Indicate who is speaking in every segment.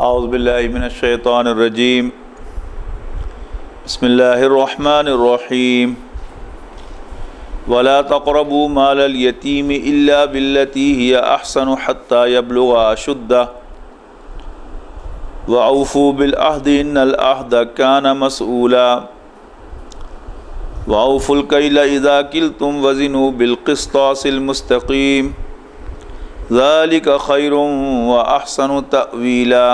Speaker 1: اعوذ باللہ من الشیطان الرجیم بسم اللہ الرحمن الرحیم ولا تقربوا مال اليتیم الا بالتي هي احسن حتى يبلغ اشدہ وأوفوا بالعہد ان العہد كان مسئولا وأوفوا الكيل اذا كلتم وزنوا بالقسطاس المستقیم ذلك خیر واحسن تأویلا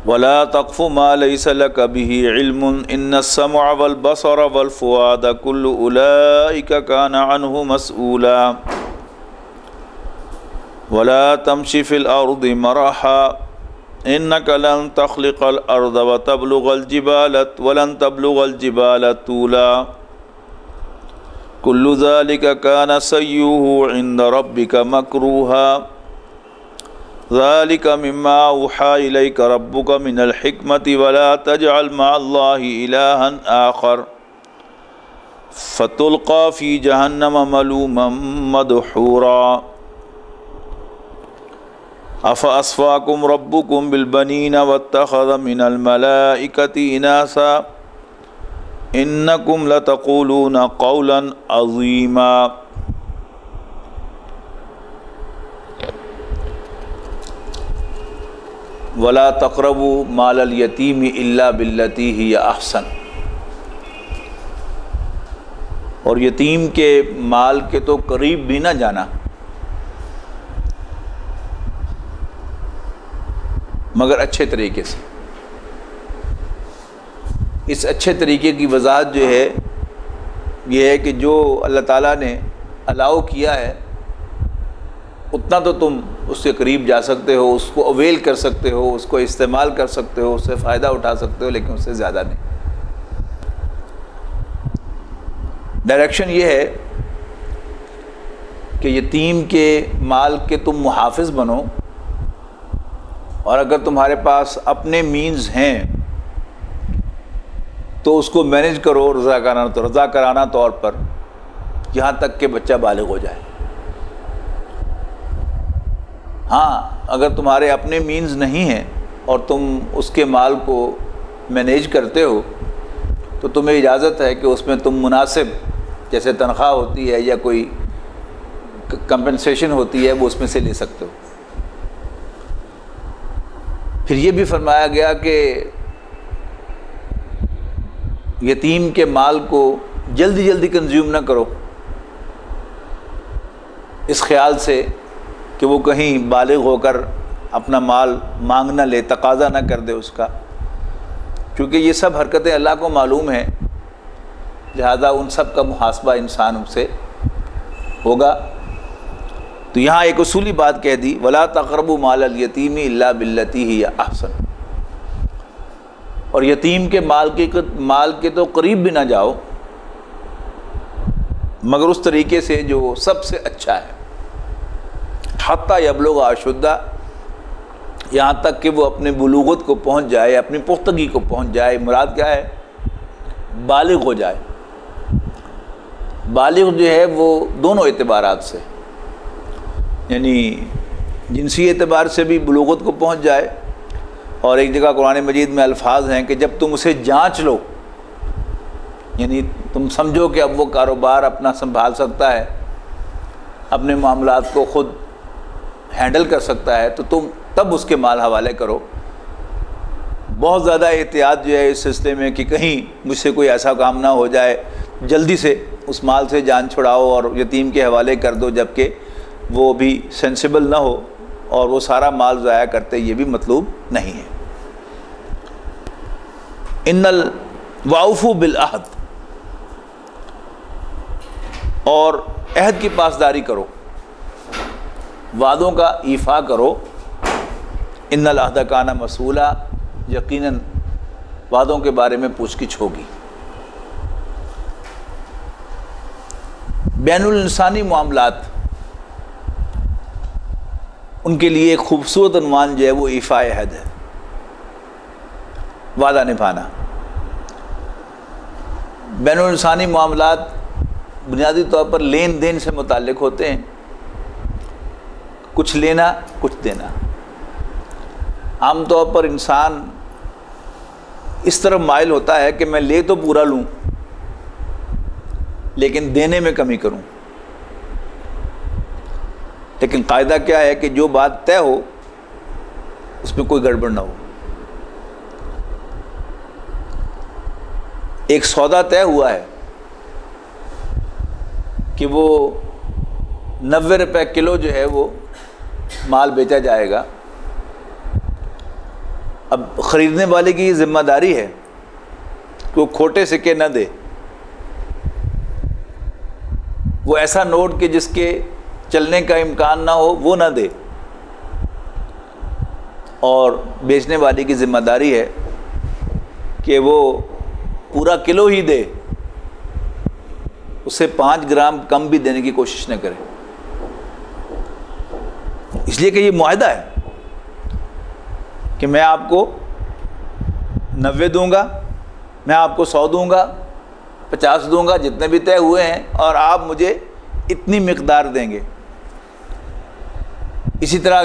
Speaker 1: ولا تقف ما ليس لك به علم ان السمع والبصر والفؤاد كل اولئك كان عنه مسؤولا ولا تمشي في الارض مرحا انك لن تخلق الارض ولن تبلغ الجبال طولا كل ذلك كان سيئه عند ربك مكروها ذلك مما أوحى إليك ربك من الحكمة ولا تجعل مع الله إلها آخر فتلقى في جهنم ملوما مدحورا أفأصفاكم ربكم بالبنين واتخذ من الملائكة إناثا انکم لتقولون قولا عظیما ولا تقربوا مال الیتیم الا باللتی ہی احسن، اور یتیم کے مال کے تو قریب بھی نہ جانا مگر اچھے طریقے سے۔ اس اچھے طریقے کی وضاحت جو ہے یہ ہے کہ جو اللہ تعالیٰ نے الاؤ کیا ہے اتنا تو تم اس کے قریب جا سکتے ہو، اس کو اویل کر سکتے ہو، اس کو استعمال کر سکتے ہو، اس سے فائدہ اٹھا سکتے ہو، لیکن اس سے زیادہ نہیں۔ ڈائریکشن یہ ہے کہ یتیم کے مال کے تم محافظ بنو، اور اگر تمہارے پاس اپنے مینز ہیں تو اس کو مینیج کرو رضاکارانہ طور پر یہاں تک کہ بچہ بالغ ہو جائے۔ ہاں، اگر تمہارے اپنے مینز نہیں ہیں اور تم اس کے مال کو مینیج کرتے ہو تو تمہیں اجازت ہے کہ اس میں تم مناسب، جیسے تنخواہ ہوتی ہے یا کوئی کمپنسیشن ہوتی ہے، وہ اس میں سے لے سکتے ہو۔ پھر یہ بھی فرمایا گیا کہ یتیم کے مال کو جلدی جلدی کنزیوم نہ کرو، اس خیال سے کہ وہ کہیں بالغ ہو کر اپنا مال مانگ نہ لے، تقاضا نہ کر دے اس کا، کیونکہ یہ سب حرکتیں اللہ کو معلوم ہیں، لہذا ان سب کا محاسبہ انسان سے ہوگا۔ تو یہاں ایک اصولی بات کہہ دی، ولا تقربوا مال الیتیم الا باللتی ہی احسن، اور یتیم کے مال کے تو قریب بھی نہ جاؤ مگر اس طریقے سے جو سب سے اچھا ہے، حتیٰ یبلغ اشدہ، یہاں تک کہ وہ اپنے بلوغت کو پہنچ جائے، اپنی پختگی کو پہنچ جائے۔ مراد کیا ہے؟ بالغ ہو جائے۔ بالغ جو ہے وہ دونوں اعتبارات سے، یعنی جنسی اعتبار سے بھی بلوغت کو پہنچ جائے، اور ایک جگہ قرآن مجید میں الفاظ ہیں کہ جب تم اسے جانچ لو، یعنی تم سمجھو کہ اب وہ کاروبار اپنا سنبھال سکتا ہے، اپنے معاملات کو خود ہینڈل کر سکتا ہے، تو تم تب اس کے مال حوالے کرو۔ بہت زیادہ احتیاط جو ہے اس سلسلے میں کہ کہیں مجھ سے کوئی ایسا کام نہ ہو جائے، جلدی سے اس مال سے جان چھڑاؤ اور یتیم کے حوالے کر دو، جبکہ وہ بھی سینسیبل نہ ہو اور وہ سارا مال ضائع کرتے، یہ بھی مطلوب نہیں ہے۔ وَأَوْفُوا بِالْعَهْدِ، اور عہد کی پاسداری کرو، وعدوں کا ایفا کرو۔ ان العہد کان مسئولا، یقیناً وعدوں کے بارے میں پوچھ گچھ ہوگی۔ بین الانسانی معاملات، ان کے لیے ایک خوبصورت عنوان جو ہے وہ ایفاء عہد ہے، وعدہ نبھانا۔ بین الانسانی معاملات بنیادی طور پر لین دین سے متعلق ہوتے ہیں، کچھ لینا کچھ دینا۔ عام طور پر انسان اس طرف مائل ہوتا ہے کہ میں لے تو پورا لوں لیکن دینے میں کمی کروں. لیکن قاعدہ کیا ہے کہ جو بات طے ہو اس میں کوئی گڑبڑ نہ ہو. ایک سودا طے ہوا ہے کہ وہ 90 روپے کلو جو ہے وہ مال بیچا جائے گا. اب خریدنے والے کی ذمہ داری ہے کہ وہ کھوٹے سکے نہ دے, وہ ایسا نوٹ کہ جس کے چلنے کا امکان نہ ہو وہ نہ دے, اور بیچنے والے کی ذمہ داری ہے کہ وہ پورا کلو ہی دے, اسے 5 گرام کم بھی دینے کی کوشش نہ کرے. اس لیے کہ یہ معاہدہ ہے کہ میں آپ کو 90 دوں گا, میں آپ کو 100 دوں گا, 50 دوں گا, جتنے بھی طے ہوئے ہیں, اور آپ مجھے اتنی مقدار دیں گے. اسی طرح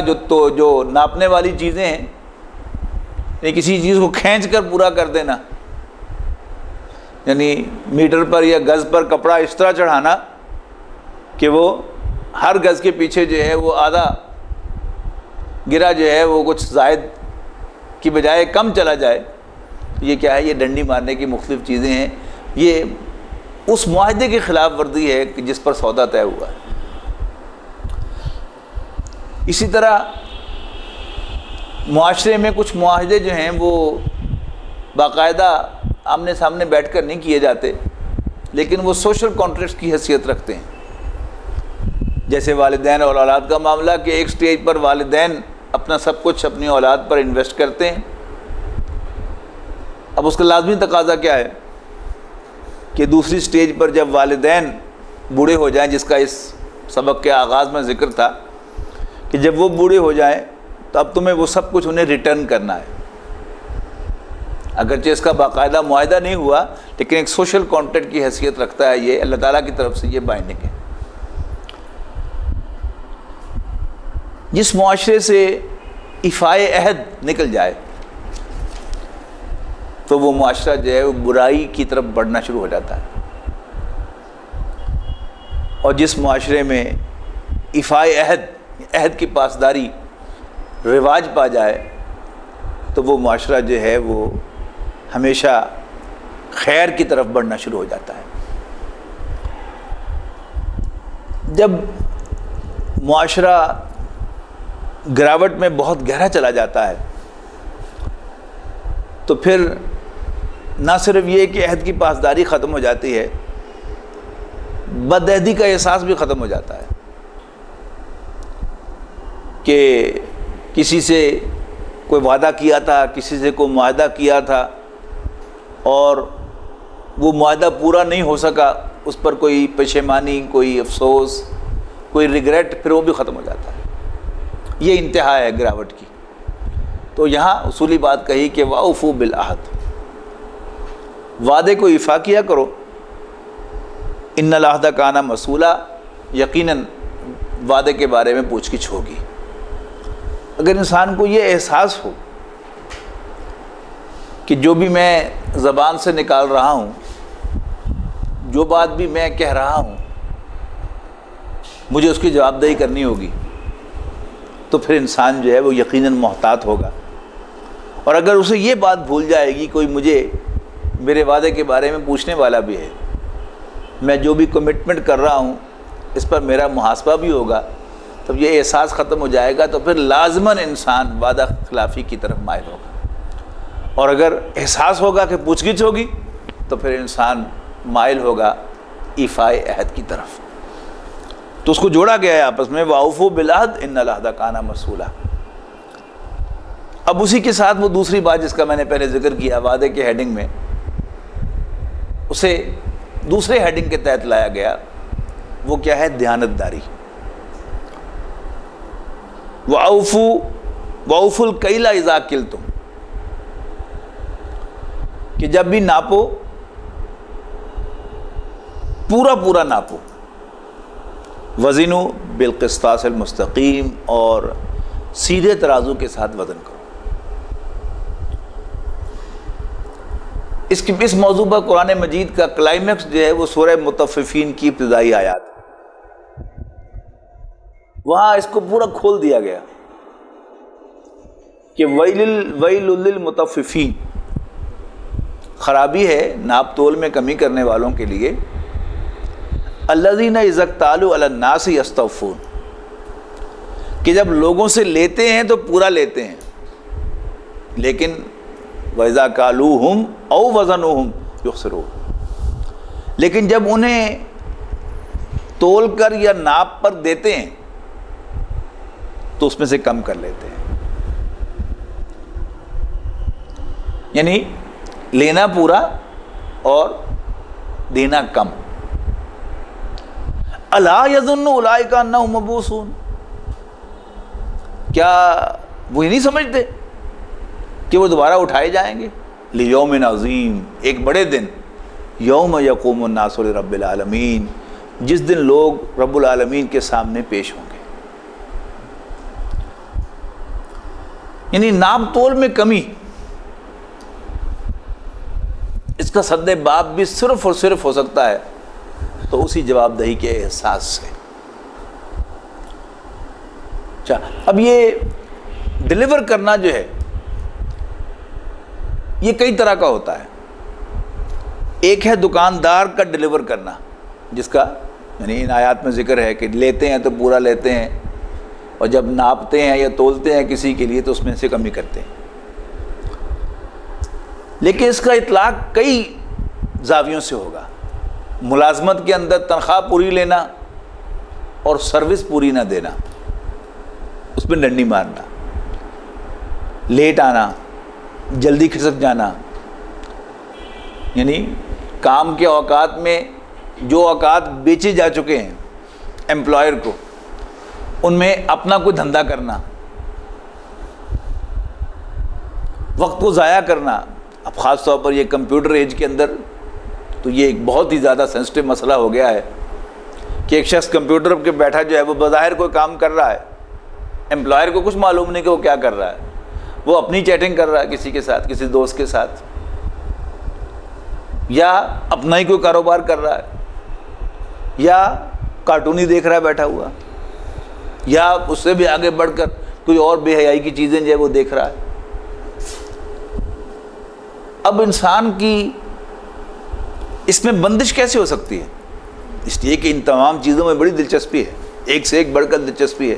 Speaker 1: جو ناپنے والی چیزیں ہیں, یعنی کسی چیز کو کھینچ کر پورا کر دینا, یعنی میٹر پر یا گز پر کپڑا اس طرح چڑھانا کہ وہ ہر گز کے پیچھے جو ہے وہ آدھا گرا جو ہے وہ کچھ زائد کی بجائے کم چلا جائے, یہ کیا ہے؟ یہ ڈنڈی مارنے کی مختلف چیزیں ہیں. یہ اس معاہدے کی خلاف ورزی ہے کہ جس پر سودا طے ہوا ہے. اسی طرح معاشرے میں کچھ معاہدے جو ہیں وہ باقاعدہ آمنے سامنے بیٹھ کر نہیں کیے جاتے, لیکن وہ سوشل کانٹریکٹ کی حیثیت رکھتے ہیں. جیسے والدین اور اولاد کا معاملہ کہ ایک سٹیج پر والدین اپنا سب کچھ اپنی اولاد پر انویسٹ کرتے ہیں. اب اس کا لازمی تقاضا کیا ہے کہ دوسری سٹیج پر جب والدین بوڑھے ہو جائیں, جس کا اس سبق کے آغاز میں ذکر تھا کہ جب وہ بوڑھے ہو جائیں تو اب تمہیں وہ سب کچھ انہیں ریٹرن کرنا ہے. اگرچہ اس کا باقاعدہ معاہدہ نہیں ہوا, لیکن ایک سوشل کانٹریکٹ کی حیثیت رکھتا ہے. یہ اللہ تعالیٰ کی طرف سے یہ بائنڈنگ ہے. جس معاشرے سے ایفائے عہد نکل جائے تو وہ معاشرہ جو ہے وہ برائی کی طرف بڑھنا شروع ہو جاتا ہے, اور جس معاشرے میں ایفائے عہد کی پاسداری رواج پا جائے تو وہ معاشرہ جو ہے وہ ہمیشہ خیر کی طرف بڑھنا شروع ہو جاتا ہے. جب معاشرہ گراوٹ میں بہت گہرا چلا جاتا ہے تو پھر نہ صرف یہ کہ عہد کی پاسداری ختم ہو جاتی ہے, بدعہدی کا احساس بھی ختم ہو جاتا ہے کہ کسی سے کوئی وعدہ کیا تھا, کسی سے کوئی معاہدہ کیا تھا اور وہ معاہدہ پورا نہیں ہو سکا, اس پر کوئی پشیمانی, کوئی افسوس, کوئی ریگریٹ, پھر وہ بھی ختم ہو جاتا ہے. یہ انتہا ہے گراوٹ کی. تو یہاں اصولی بات کہی کہ وَأَوْفُوا بِالْعَهْدِ, وعدے کو ایفا کیا کرو. اِنَّ الْعَهْدَ كَانَ مَسْئُولًا, یقیناً وعدے کے بارے میں پوچھ گچھ ہوگی. اگر انسان کو یہ احساس ہو کہ جو بھی میں زبان سے نکال رہا ہوں, جو بات بھی میں کہہ رہا ہوں, مجھے اس کی جواب دہی کرنی ہوگی, تو پھر انسان جو ہے وہ یقیناً محتاط ہوگا. اور اگر اسے یہ بات بھول جائے گی کوئی مجھے میرے وعدے کے بارے میں پوچھنے والا بھی ہے, میں جو بھی کمٹمنٹ کر رہا ہوں اس پر میرا محاسبہ بھی ہوگا, تب یہ احساس ختم ہو جائے گا, تو پھر لازماً انسان وعدہ خلافی کی طرف مائل ہوگا. اور اگر احساس ہوگا کہ پوچھ گچھ ہوگی تو پھر انسان مائل ہوگا ایفائے عہد کی طرف. تو اس کو جوڑا گیا ہے آپس میں, وَأَوْفُوا بِالْعَهْدِ إِنَّ الْعَهْدَ كَانَ مَسْئُولًا. اب اسی کے ساتھ وہ دوسری بات جس کا میں نے پہلے ذکر کیا وعدے کے ہیڈنگ میں, اسے دوسرے ہیڈنگ کے تحت لایا گیا. وہ کیا ہے؟ دیانتداری. وَأَوْفُوا الْكَيْلَ إِذَا كِلْتُمْ, کہ جب بھی ناپو پورا ناپو. وزنوا بالقسطاس المستقیم, اور سیدھے ترازو کے ساتھ وزن کرو. اس موضوع پر قرآن مجید کا کلائمیکس جو ہے وہ سورہ مطففین کی ابتدائی آیات، وہاں اس کو پورا کھول دیا گیا کہ ویل للمطففین، خرابی ہے ناپ تول میں کمی کرنے والوں کے لیے، الذین اذا اکتالوا علی الناس یستوفون، کہ جب لوگوں سے لیتے ہیں تو پورا لیتے ہیں، لیکن وَإِذَا كَالُوهُمْ أَوْ وَزَنُوهُمْ يُخْسِرُونَ، لیکن جب انہیں تول کر یا ناپ پر دیتے ہیں تو اس میں سے کم کر لیتے ہیں، یعنی لینا پورا اور دینا کم۔ أَلَا يَظُنُّ أُولَٰئِكَ أَنَّهُم مَّبْعُوثُونَ، کیا وہ نہیں سمجھتے کہ وہ دوبارہ اٹھائے جائیں گے؟ لیوم عظیم، ایک بڑے دن، یوم یقوم الناس لرب العالمین، جس دن لوگ رب العالمین کے سامنے پیش ہوں گے۔ یعنی ناپ تول میں کمی، اس کا سد باب بھی صرف اور صرف ہو سکتا ہے تو اسی جواب دہی کے احساس سے۔ اچھا، اب یہ ڈیلیور کرنا جو ہے یہ کئی طرح کا ہوتا ہے۔ ایک ہے دکاندار کا ڈیلیور کرنا، جس کا یعنی ان آیات میں ذکر ہے کہ لیتے ہیں تو پورا لیتے ہیں، اور جب ناپتے ہیں یا تولتے ہیں کسی کے لیے تو اس میں سے کمی کرتے ہیں۔ لیکن اس کا اطلاق کئی زاویوں سے ہوگا۔ ملازمت کے اندر تنخواہ پوری لینا اور سروس پوری نہ دینا، اس میں ڈنڈی مارنا، لیٹ آنا، جلدی کھسک جانا، یعنی کام کے اوقات میں جو اوقات بیچے جا چکے ہیں امپلائر کو، ان میں اپنا کوئی دھندا کرنا، وقت کو ضائع کرنا۔ اب خاص طور پر یہ کمپیوٹر ایج کے اندر تو یہ ایک بہت ہی زیادہ سینسٹیو مسئلہ ہو گیا ہے کہ ایک شخص کمپیوٹر پہ بیٹھا جو ہے وہ بظاہر کوئی کام کر رہا ہے، امپلائر کو کچھ معلوم نہیں کہ وہ کیا کر رہا ہے، وہ اپنی چیٹنگ کر رہا ہے کسی کے ساتھ، کسی دوست کے ساتھ، یا اپنا ہی کوئی کاروبار کر رہا ہے، یا کارٹون ہی دیکھ رہا ہے بیٹھا ہوا، یا اس سے بھی آگے بڑھ کر کوئی اور بے حیائی کی چیزیں جو ہے وہ دیکھ رہا ہے۔ اب انسان کی اس میں بندش کیسے ہو سکتی ہے؟ اس لیے کہ ان تمام چیزوں میں بڑی دلچسپی ہے، ایک سے ایک بڑھ کر دلچسپی ہے۔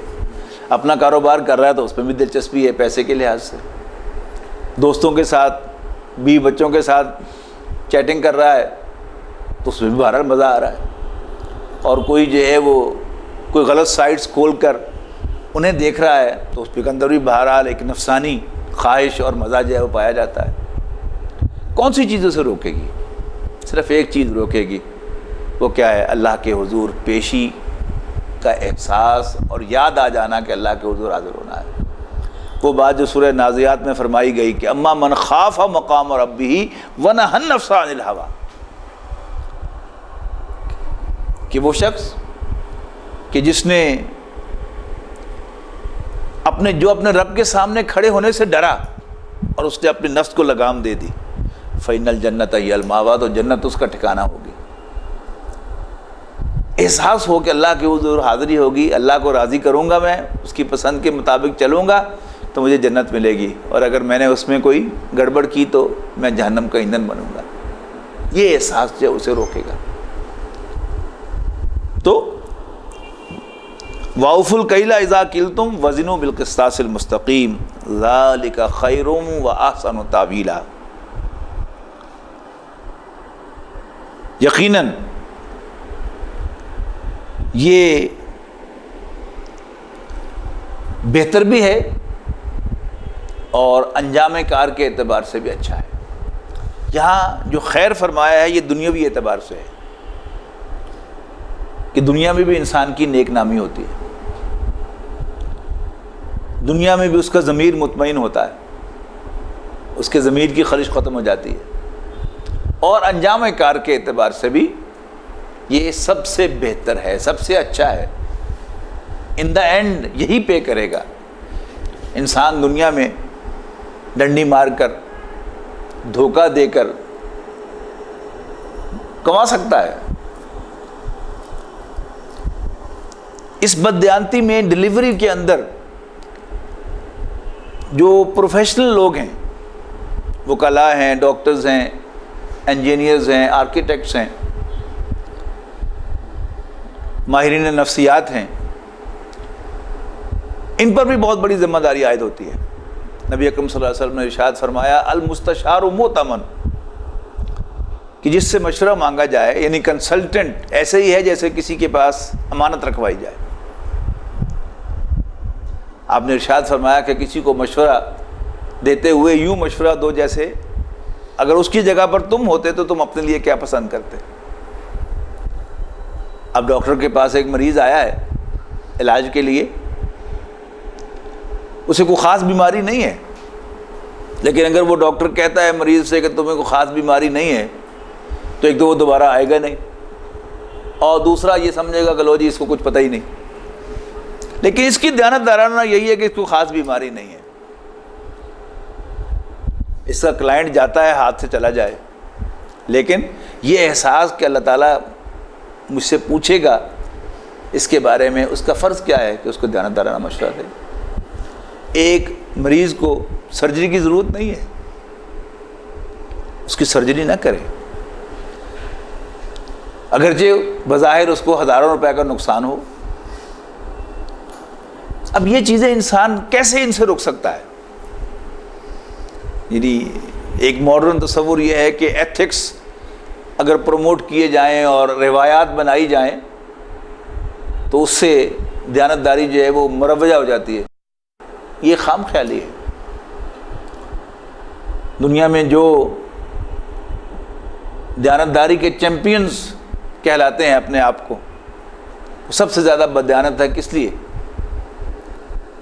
Speaker 1: اپنا کاروبار کر رہا ہے تو اس میں بھی دلچسپی ہے پیسے کے لحاظ سے، دوستوں کے ساتھ، بیوی بچوں کے ساتھ چیٹنگ کر رہا ہے تو اس میں بھی بہرحال مزہ آ رہا ہے، اور کوئی جو ہے وہ کوئی غلط سائٹس کھول کر انہیں دیکھ رہا ہے تو اس کے اندر بھی بہرحال ایک نفسانی خواہش اور مزہ جو ہے وہ پایا جاتا ہے۔ کون سی چیزوں سے روکے گی؟ صرف ایک چیز روکے گی، وہ کیا ہے؟ اللہ کے حضور پیشی کا احساس اور یاد آ جانا کہ اللہ کے حضور حاضر ہونا ہے۔ وہ بات جو سورہ نازعات میں فرمائی گئی کہ اما من خاف مقام ربہ ونہی النفس عن الہویٰ، کہ وہ شخص کہ جس نے اپنے رب کے سامنے کھڑے ہونے سے ڈرا اور اس نے اپنے نفس کو لگام دے دی، فإن الجنۃ ہی المأویٰ، تو جنت اس کا ٹھکانہ ہوگی۔ احساس ہو کہ اللہ کے حضور حاضری ہوگی، اللہ کو راضی کروں گا، میں اس کی پسند کے مطابق چلوں گا تو مجھے جنت ملے گی، اور اگر میں نے اس میں کوئی گڑبڑ کی تو میں جہنم کا ایندھن بنوں گا۔ یہ احساس جو اسے روکے گا۔ تو وَأَوْفُوا الْكَيْلَ إِذَا كِلْتُمْ وَزِنُوا بِالْقِسْطَاسِ الْمُسْتَقِيمِ ذَلِكَ خَيْرٌ وَأَحْسَنُ تَأْوِيلًا۔ یقیناً یہ بہتر بھی ہے اور انجام کار کے اعتبار سے بھی اچھا ہے۔ یہاں جو خیر فرمایا ہے یہ دنیاوی اعتبار سے ہے کہ دنیا میں بھی انسان کی نیک نامی ہوتی ہے، دنیا میں بھی اس کا ضمیر مطمئن ہوتا ہے، اس کے ضمیر کی خلش ختم ہو جاتی ہے، اور انجام کار کے اعتبار سے بھی یہ سب سے بہتر ہے، سب سے اچھا ہے۔ ان دا اینڈ یہی پے کرے گا۔ انسان دنیا میں ڈنڈی مار کر، دھوکہ دے کر، کما سکتا ہے۔ اس بددیانتی میں ڈلیوری کے اندر جو پروفیشنل لوگ ہیں، وکلاء ہیں، ڈاکٹرز ہیں، انجینئرز ہیں، آرکیٹیکٹس ہیں، ماہرین نفسیات ہیں، ان پر بھی بہت بڑی ذمہ داری عائد ہوتی ہے۔ نبی اکرم صلی اللہ علیہ وسلم نے ارشاد فرمایا المستشار مؤتمن، کہ جس سے مشورہ مانگا جائے، یعنی کنسلٹنٹ ایسے ہی ہے جیسے کسی کے پاس امانت رکھوائی جائے۔ آپ نے ارشاد فرمایا کہ کسی کو مشورہ دیتے ہوئے یوں مشورہ دو جیسے اگر اس کی جگہ پر تم ہوتے تو تم اپنے لیے کیا پسند کرتے۔ اب ڈاکٹر کے پاس ایک مریض آیا ہے علاج کے لیے، اسے کوئی خاص بیماری نہیں ہے، لیکن اگر وہ ڈاکٹر کہتا ہے مریض سے کہ تمہیں کوئی خاص بیماری نہیں ہے، تو ایک تو وہ دوبارہ آئے گا نہیں، اور دوسرا یہ سمجھے گا کہ لو جی اس کو کچھ پتہ ہی نہیں۔ لیکن اس کی دیانتدارانہ یہی ہے کہ اس کو خاص بیماری نہیں ہے۔ اس کا کلائنٹ جاتا ہے ہاتھ سے چلا جائے، لیکن یہ احساس کہ اللہ تعالیٰ مجھ سے پوچھے گا اس کے بارے میں، اس کا فرض کیا ہے کہ اس کو دیانتدارانہ مشورہ دے۔ ایک مریض کو سرجری کی ضرورت نہیں ہے، اس کی سرجری نہ کرے، اگرچہ بظاہر اس کو ہزاروں روپے کا نقصان ہو۔ اب یہ چیزیں انسان کیسے ان سے رک سکتا ہے؟ یعنی ایک ماڈرن تصور یہ ہے کہ ایتھکس اگر پروموٹ کیے جائیں اور روایات بنائی جائیں تو اس سے دیانتداری جو ہے وہ مروجہ ہو جاتی ہے۔ یہ خام خیالی ہے۔ دنیا میں جو دیانتداری کے چیمپئنز کہلاتے ہیں اپنے آپ کو، وہ سب سے زیادہ بددیانت ہے۔ کس لیے؟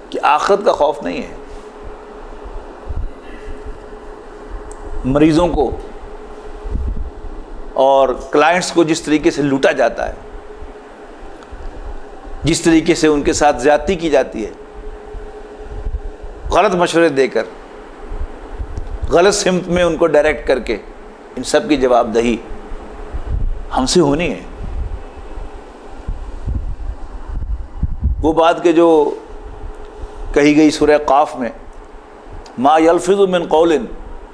Speaker 1: کہ آخرت کا خوف نہیں ہے۔ مریضوں کو اور کلائنٹس کو جس طریقے سے لوٹا جاتا ہے، جس طریقے سے ان کے ساتھ زیادتی کی جاتی ہے، غلط مشورے دے کر، غلط سمت میں ان کو ڈائریکٹ کر کے، ان سب کی جواب دہی ہم سے ہونی ہے۔ وہ بات کہ جو کہی گئی سورہ قاف میں، ما یلفظ من قول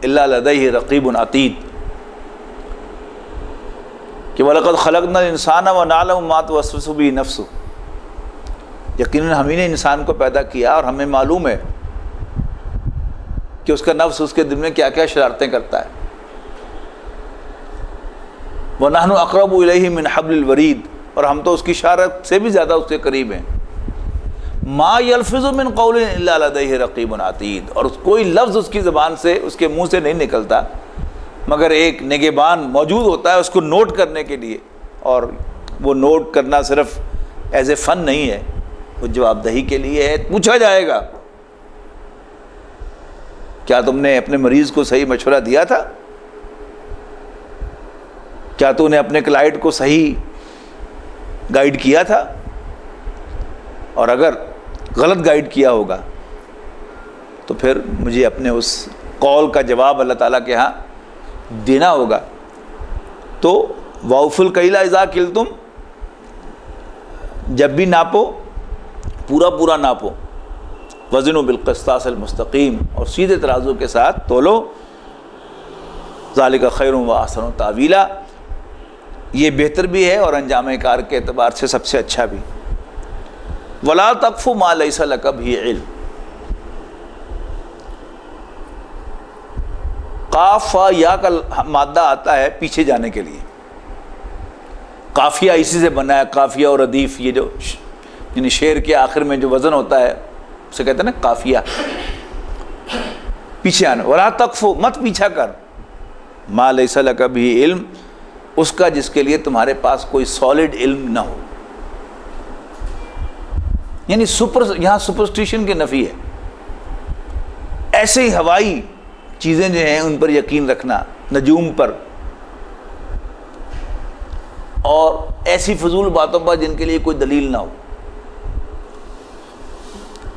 Speaker 1: الا لدیہ رقیب عتید، کہ وَلَقَدْ خَلَقْنَا الْإِنسَانَ وَنَعْلَمُ مَا تُوَسْوِسُ بِهِ نَفْسُهُ، یقیناً ہم ہی نے انسان کو پیدا کیا اور ہمیں معلوم ہے کہ اس کا نفس اس کے دل میں کیا کیا شرارتیں کرتا ہے۔ وَنَحْنُ أَقْرَبُ إِلَيْهِ مِنْ حَبْلِ الْوَرِيدِ، اور ہم تو اس کی اشارت سے بھی زیادہ اس کے قریب ہیں۔ ما یلفظ من قول الا لدیہ رقیب عتید، اور کوئی لفظ اس کی زبان سے، اس کے منہ سے نہیں نکلتا مگر ایک نگہبان موجود ہوتا ہے اس کو نوٹ کرنے کے لیے، اور وہ نوٹ کرنا صرف ایز اے فن نہیں ہے، وہ جواب دہی کے لیے ہے۔ پوچھا جائے گا کیا تم نے اپنے مریض کو صحیح مشورہ دیا تھا؟ کیا تو نے اپنے کلائنٹ کو صحیح گائیڈ کیا تھا؟ اور اگر غلط گائیڈ کیا ہوگا تو پھر مجھے اپنے اس قول کا جواب اللہ تعالیٰ کے ہاں دینا ہوگا۔ تو وَأَوْفُوا الْكَيْلَ إِذَا كِلْتُمْ، جب بھی ناپو پورا پورا ناپو، وزنوا بالقسطاس المستقیم، اور سیدھے ترازو کے ساتھ تولو، ذالک خیر وأحسن تأویلا، یہ بہتر بھی ہے اور انجام کار کے اعتبار سے سب سے اچھا بھی۔ وَلَا تَقْفُ مَا لَيْسَ لَكَ بِهِ عِلْمٌ، قاف یا کا مادہ آتا ہے پیچھے جانے کے لیے، قافیہ اسی سے بنا ہے، قافیہ اور ردیف، یہ جو یعنی شعر کے آخر میں جو وزن ہوتا ہے اسے کہتے ہیں نا قافیہ، پیچھے آنا۔ وَلَا تَقْفُ، مت پیچھا کر، مَا لَيْسَ لَكَ بِهِ عِلْم، اس کا جس کے لیے تمہارے پاس کوئی سالڈ علم نہ ہو۔ یعنی یہاں سپرسٹیشن کی نفی ہے، ایسے ہی ہوائی چیزیں جو ہیں ان پر یقین رکھنا، نجوم پر، اور ایسی فضول باتوں پر جن کے لیے کوئی دلیل نہ ہو۔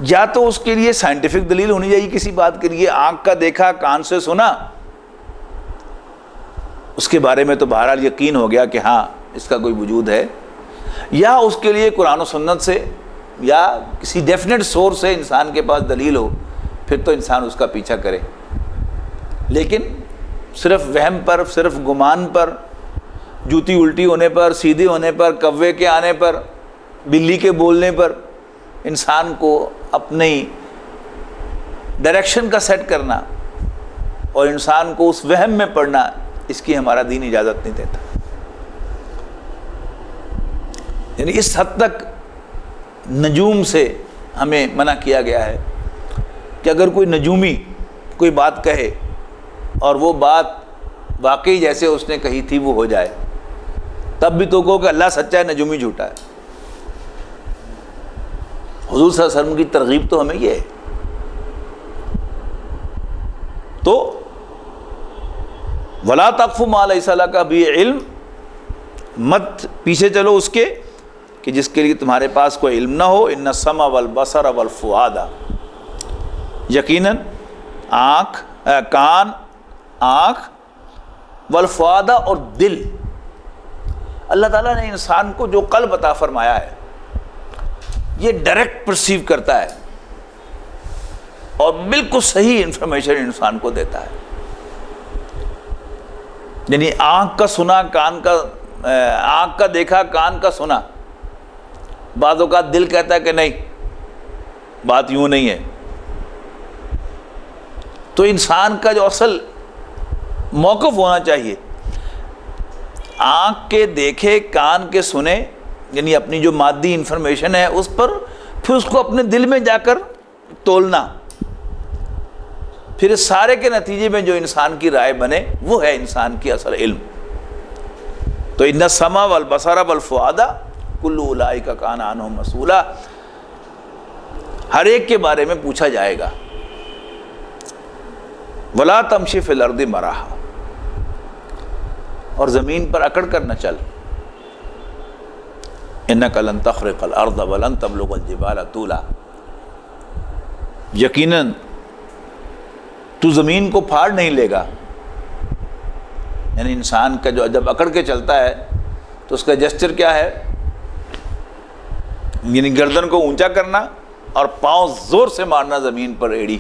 Speaker 1: یا تو اس کے لیے سائنٹیفک دلیل ہونی چاہیے کسی بات کے لیے، آنکھ کا دیکھا، کان سے سنا، اس کے بارے میں تو بہرحال یقین ہو گیا کہ ہاں اس کا کوئی وجود ہے، یا اس کے لیے قرآن و سنت سے یا کسی ڈیفینیٹ سورس سے انسان کے پاس دلیل ہو، پھر تو انسان اس کا پیچھا کرے۔ لیکن صرف وہم پر، صرف گمان پر، جوتی الٹی ہونے پر، سیدھے ہونے پر، کوے کے آنے پر، بلی کے بولنے پر انسان کو اپنی ڈائریکشن کا سیٹ کرنا اور انسان کو اس وہم میں پڑنا، اس کی ہمارا دین اجازت نہیں دیتا۔ یعنی اس حد تک نجوم سے ہمیں منع کیا گیا ہے کہ اگر کوئی نجومی کوئی بات کہے اور وہ بات واقعی جیسے اس نے کہی تھی وہ ہو جائے، تب بھی تو کہو کہ اللہ سچا ہے، نجومی جھوٹا ہے۔ حضور صلی اللہ علیہ وسلم کی ترغیب تو ہمیں یہ ہے۔ تو وَلَا تَقْفُ مَا لَيْسَ لَكَ بِهِ علم، مت پیچھے چلو اس کے کہ جس کے لیے تمہارے پاس کوئی علم نہ ہو۔ ان السمع والبصر والفؤاد، یقیناً کان، آنکھ، والفؤاد اور دل، اللہ تعالیٰ نے انسان کو جو قلب عطا فرمایا ہے یہ ڈائریکٹ پرسیو کرتا ہے اور بالکل صحیح انفارمیشن انسان کو دیتا ہے۔ یعنی آنکھ کا سنا، کان کا، آنکھ کا دیکھا، کان کا سنا، بعض اوقات دل کہتا ہے کہ نہیں بات یوں نہیں ہے۔ تو انسان کا جو اصل موقف ہونا چاہیے، آنکھ کے دیکھے، کان کے سنے، یعنی اپنی جو مادی انفارمیشن ہے اس پر، پھر اس کو اپنے دل میں جا کر تولنا، پھر اس سارے کے نتیجے میں جو انسان کی رائے بنے وہ ہے انسان کی اصل علم۔ تو ان السمع والبصر والفؤاد کل اولئک کان عنہ مسئولا، ہر ایک کے بارے میں پوچھا جائے گا۔ ولا تمشی فی الارض مرحا، اور زمین پر اکڑ کر نہ چل۔ انک لن تخرق الارض ولن تبلغ الجبال طولا، یقیناً تو زمین کو پھاڑ نہیں لے گا۔ یعنی انسان کا جو جب اکڑ کے چلتا ہے تو اس کا جسچر کیا ہے؟ یعنی گردن کو اونچا کرنا اور پاؤں زور سے مارنا زمین پر، ایڑی۔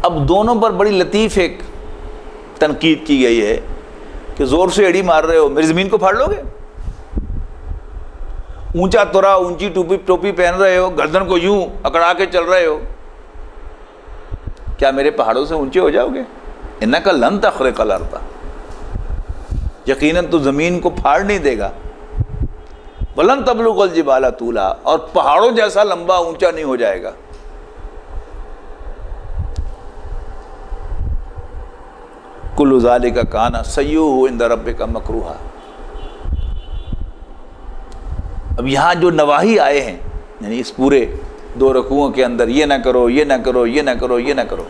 Speaker 1: اب دونوں پر بڑی لطیف ایک تنقید کی گئی ہے کہ زور سے ایڑی مار رہے ہو، میری زمین کو پھاڑ لو گے؟ اونچا تورا، اونچی ٹوپی پہن رہے ہو، گردن کو یوں اکڑا کے چل رہے ہو، کیا میرے پہاڑوں سے اونچے ہو جاؤ گے؟ انک لن تخرق الارض، یقیناً تو زمین کو پھاڑ نہیں دے گا۔ ولن تبلغ الجبال طولا، اور پہاڑوں جیسا لمبا اونچا نہیں ہو جائے گا۔ کل ذالک کان سیئہ عند ربک مکروہا۔ اب یہاں جو نواہی آئے ہیں، یعنی اس پورے 2 رکوعوں کے اندر، یہ نہ کرو، یہ نہ کرو، یہ نہ کرو، یہ نہ کرو،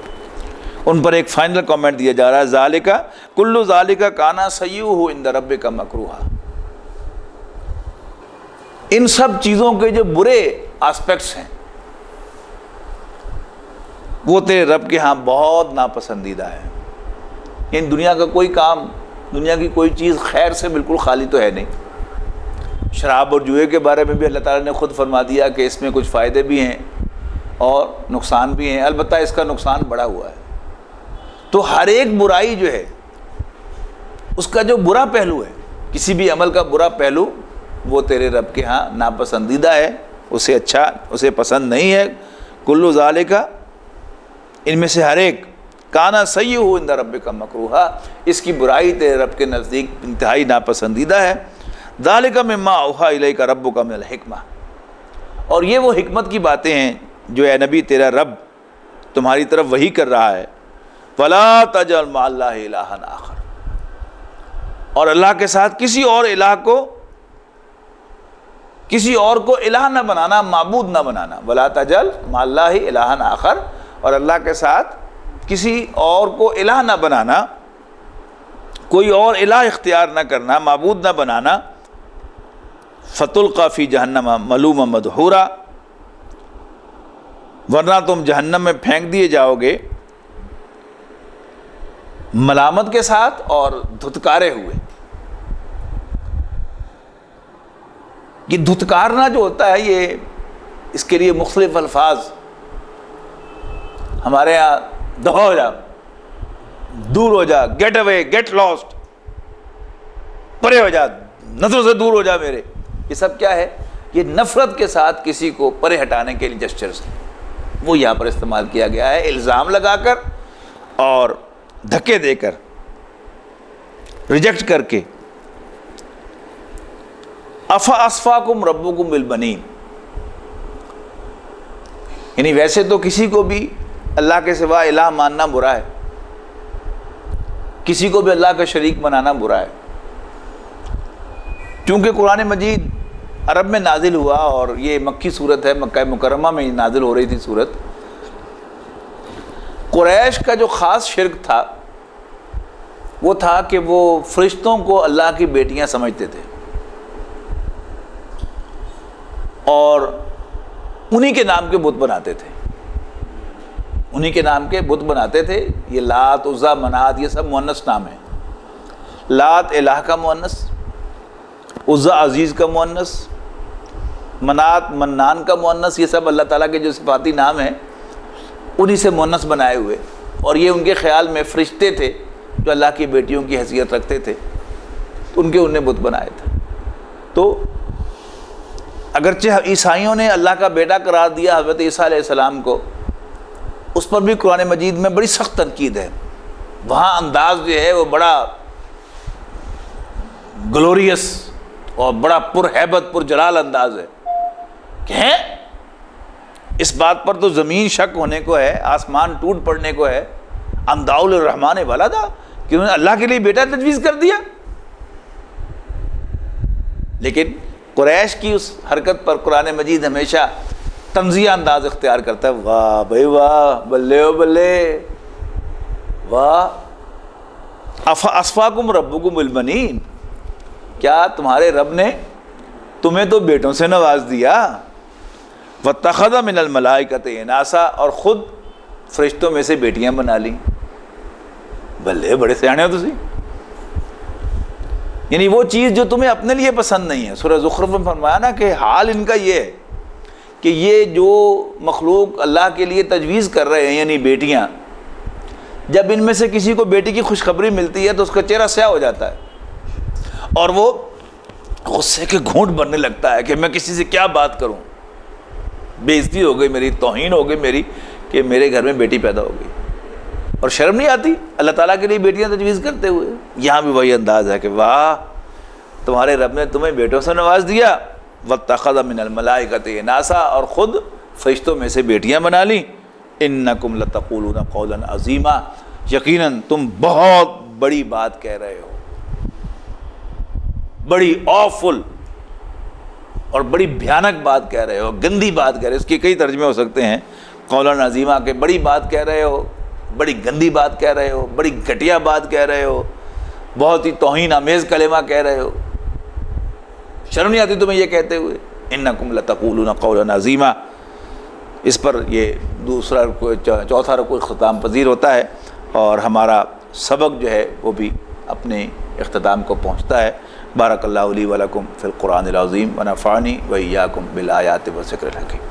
Speaker 1: ان پر ایک فائنل کامنٹ دیا جا رہا ہے، ذالک کل ذالک کان سیئہ عند ربک مکروہا۔ ان سب چیزوں کے جو برے آسپیکٹس ہیں وہ تیرے رب کے ہاں بہت ناپسندیدہ ہے۔ یعنی دنیا کا کوئی کام، دنیا کی کوئی چیز خیر سے بالکل خالی تو ہے نہیں۔ شراب اور جوئے کے بارے میں بھی اللہ تعالیٰ نے خود فرما دیا کہ اس میں کچھ فائدے بھی ہیں اور نقصان بھی ہیں، البتہ اس کا نقصان بڑا ہوا ہے۔ تو ہر ایک برائی جو ہے اس کا جو برا پہلو ہے، کسی بھی عمل کا برا پہلو، وہ تیرے رب کے ہاں ناپسندیدہ ہے، اسے اچھا، اسے پسند نہیں ہے۔ کل ذالک، ان میں سے ہر ایک، کانا سیئہ عند ربک مکروہا، اس کی برائی تیرے رب کے نزدیک انتہائی ناپسندیدہ ہے۔ ذالک مما اوحی الیک ربک من الحکمہ، اور یہ وہ حکمت کی باتیں ہیں جو اے نبی تیرا رب تمہاری طرف وحی کر رہا ہے۔ فلا تجعل مع اللہ الہا آخر، اور اللہ کے ساتھ کسی اور الہ کو، کسی اور کو الہ نہ بنانا، معبود نہ بنانا۔ ولا تجعل مع اللہ الہا آخر، اور اللہ کے ساتھ کسی اور کو الہ نہ بنانا، کوئی اور الہ اختیار نہ کرنا، معبود نہ بنانا۔ فتلقی فی جہنم ملوما مدحورا، ورنہ تم جہنم میں پھینک دیے جاؤ گے ملامت کے ساتھ اور دھتکارے ہوئے. یہ دھتکارنا جو ہوتا ہے یہ اس کے لیے مختلف الفاظ ہمارے یہاں دفع ہو جا, دور ہو جا, گیٹ اوے, گیٹ لاسٹ, پرے ہو جا, نظروں سے دور ہو جا میرے, یہ سب کیا ہے؟ یہ نفرت کے ساتھ کسی کو پرے ہٹانے کے لیے جسچرز ہیں, وہ یہاں پر استعمال کیا گیا ہے, الزام لگا کر اور دھکے دے کر, ریجیکٹ کر کے. افاسفاکم ربکم بالبنین, یعنی ویسے تو کسی کو بھی اللہ کے سوا الہ ماننا برا ہے, کسی کو بھی اللہ کا شریک بنانا برا ہے. چونکہ قرآن مجید عرب میں نازل ہوا اور یہ مکی صورت ہے, مکہ مکرمہ میں نازل ہو رہی تھی صورت. قریش کا جو خاص شرک تھا وہ تھا کہ وہ فرشتوں کو اللہ کی بیٹیاں سمجھتے تھے اور انہی کے نام کے بت بناتے تھے, انہی کے نام کے بت بناتے تھے. یہ لات, عزا, منات یہ سب مؤنث نام ہیں. لات الہ کا مؤنث, عزا عزیز کا مؤنث, منات منان کا مؤنث, یہ سب اللہ تعالیٰ کے جو صفاتی نام ہیں انہی سے مؤنث بنائے ہوئے. اور یہ ان کے خیال میں فرشتے تھے جو اللہ کی بیٹیوں کی حیثیت رکھتے تھے, ان کے انہیں بت بنائے تھے. تو اگرچہ عیسائیوں نے اللہ کا بیٹا قرار دیا حضرت عیسیٰ علیہ السلام کو, اس پر بھی قرآن مجید میں بڑی سخت تنقید ہے. وہاں انداز جو ہے وہ بڑا گلوریس اور بڑا پرہیبت پرجلال انداز ہے کہ ہیں اس بات پر تو زمین شک ہونے کو ہے, آسمان ٹوٹ پڑنے کو ہے, امداؤ الرحمن ولدا, کہ انہوں نے اللہ کے لیے بیٹا تجویز کر دیا. لیکن قریش کی اس حرکت پر قرآن مجید ہمیشہ طنزیہ انداز اختیار کرتا ہے. واہ بھائی واہ, بلے و بلے, واہ. اسفاکم ربکم بالبنین, کیا تمہارے رب نے تمہیں تو بیٹوں سے نواز دیا. واتخذ من الملائکۃ اناسا, اور خود فرشتوں میں سے بیٹیاں بنا لیں. بلے, بڑے سیانے ہو تسی. یعنی وہ چیز جو تمہیں اپنے لیے پسند نہیں ہے. سورہ زخرف میں فرمایا نا کہ حال ان کا یہ ہے کہ یہ جو مخلوق اللہ کے لیے تجویز کر رہے ہیں یعنی بیٹیاں, جب ان میں سے کسی کو بیٹی کی خوشخبری ملتی ہے تو اس کا چہرہ سیاہ ہو جاتا ہے اور وہ غصے کے گھونٹ بھرنے لگتا ہے کہ میں کسی سے کیا بات کروں, بے عزتی ہو گئی میری, توہین ہو گئی میری کہ میرے گھر میں بیٹی پیدا ہو گئی. اور شرم نہیں آتی اللہ تعالیٰ کے لیے بیٹیاں تجویز کرتے ہوئے. یہاں بھی وہی انداز ہے کہ واہ, تمہارے رب نے تمہیں بیٹوں سے نواز دیا. واتخذ من الملائکۃ اناسا, اور خود فرشتوں میں سے بیٹیاں بنا لیں. انکم لتقولون قولا عظیما, یقیناً تم بہت بڑی بات کہہ رہے ہو, بڑی آفل اور بڑی بھیانک بات کہہ رہے ہو, گندی بات کہہ رہے ہو. اس کے کئی ترجمے ہو سکتے ہیں قولا عظیما کہ بڑی بات کہہ رہے ہو, بڑی گندی بات کہہ رہے ہو, بڑی گھٹیا بات کہہ رہے ہو, بہت ہی توہین آمیز کلمہ کہہ رہے ہو. شرم نہیں آتی تمہیں یہ کہتے ہوئے؟ انکم لتقولون قولا عظیما. اس پر یہ دوسرا چوتھا رکوع اختتام پذیر ہوتا ہے اور ہمارا سبق جو ہے وہ بھی اپنے اختتام کو پہنچتا ہے. بارک اللہ لی ولکم فی القرآن العظیم ونفعنی وإیاکم بالآیات والذکر الحکیم.